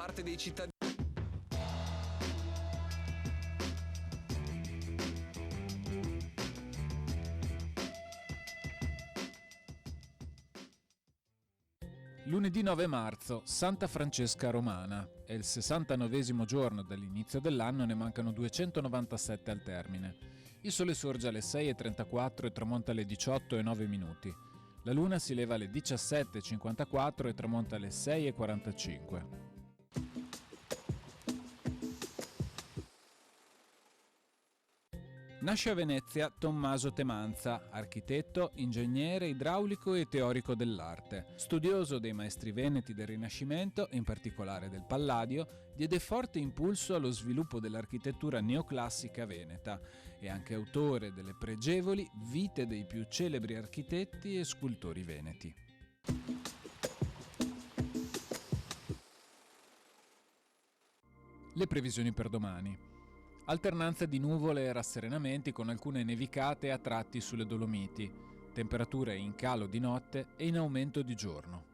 parte dei cittadini. Lunedì 9 marzo, Santa Francesca Romana. È il 69esimo giorno dall'inizio dell'anno, ne mancano 297 al termine. Il sole sorge alle 6:34 e tramonta alle 18:09. La luna si leva alle 17:54 e tramonta alle 6:45. Nasce a Venezia Tommaso Temanza, architetto, ingegnere, idraulico e teorico dell'arte. Studioso dei maestri veneti del Rinascimento, in particolare del Palladio, diede forte impulso allo sviluppo dell'architettura neoclassica veneta e anche autore delle pregevoli Vite dei più celebri architetti e scultori veneti. Le previsioni per domani. Alternanza di nuvole e rasserenamenti con alcune nevicate a tratti sulle Dolomiti. Temperature in calo di notte e in aumento di giorno.